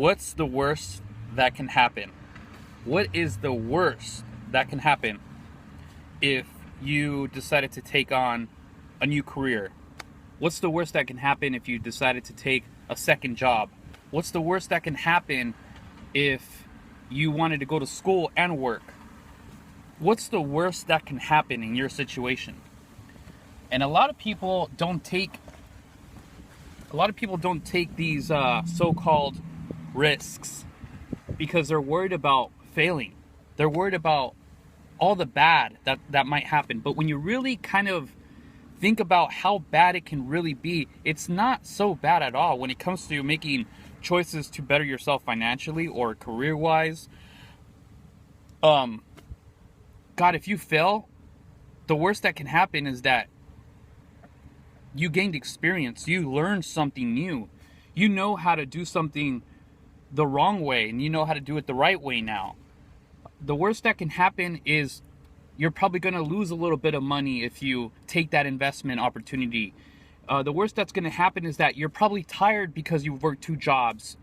What's the worst that can happen? What is the worst that can happen if you decided to take on a new career? What's the worst that can happen if you decided to take a second job? What's the worst that can happen if you wanted to go to school and work? What's the worst that can happen in your situation? And a lot of people don't take these so-called risks because they're worried about failing. They're worried about all the bad that might happen. But when you really kind of think about how bad it can really be, it's not so bad at all when it comes to making choices to better yourself financially or career-wise. God, if you fail, the worst that can happen is that you gained experience. You learned something new. You know how to do something the wrong way, and you know how to do it the right way now. The worst that can happen is you're probably going to lose a little bit of money if you take that investment opportunity. The worst that's going to happen is that you're probably tired because you've worked 2 jobs.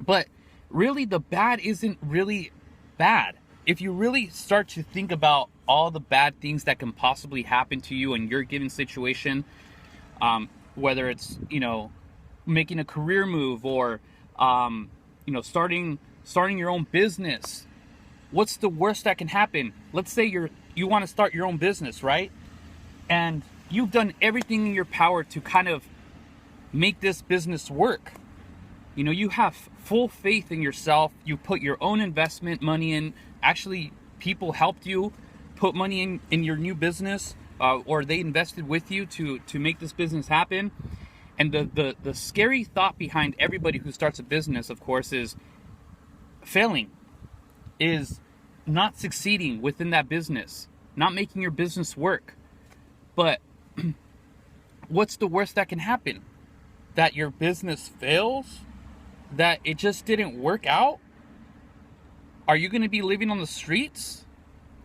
But really, the bad isn't really bad. If you really start to think about all the bad things that can possibly happen to you in your given situation, whether it's, making a career move or, starting your own business. What's the worst that can happen? Let's say you want to start your own business, right? And you've done everything in your power to kind of make this business work. You have full faith in yourself. You put your own investment money in. Actually, people helped you put money in your new business, or they invested with you to make this business happen. And the scary thought behind everybody who starts a business, of course, is failing, is not succeeding within that business, not making your business work. But what's the worst that can happen? That your business fails? That it just didn't work out? Are you going to be living on the streets?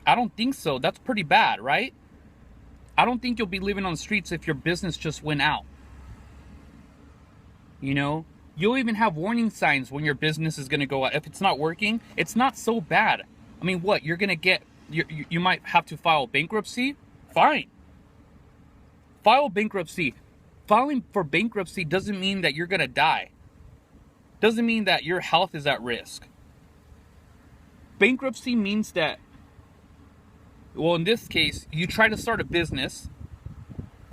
I don't think so. That's pretty bad, right? I don't think you'll be living on the streets if your business just went out. You'll even have warning signs when your business is going to go out. If it's not working, it's not so bad. I mean, what? You're going to you might have to file bankruptcy? Fine. File bankruptcy. Filing for bankruptcy doesn't mean that you're going to die. Doesn't mean that your health is at risk. Bankruptcy means that, well, in this case, you try to start a business.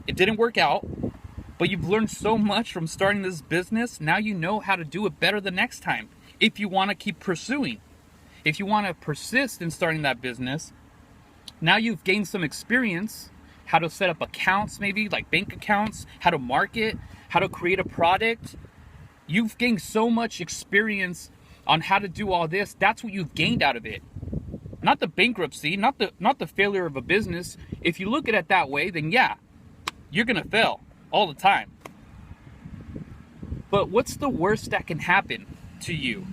It didn't work out, but you've learned so much from starting this business. Now you know how to do it better the next time. If you want to keep pursuing, if you want to persist in starting that business, now you've gained some experience, how to set up accounts, maybe like bank accounts, how to market, how to create a product. You've gained so much experience on how to do all this. That's what you've gained out of it. Not the bankruptcy, not the failure of a business. If you look at it that way, then yeah, you're going to fail all the time. But what's the worst that can happen to you?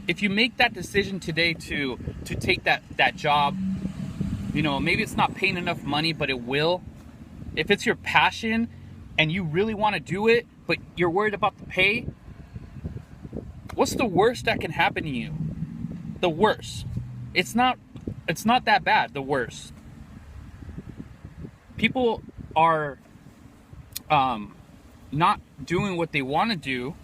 If you make that decision today to take that job, maybe it's not paying enough money, but it will. If it's your passion and you really want to do it, but you're worried about the pay, what's the worst that can happen to you? The worst. It's not that bad, the worst. People are not doing what they want to do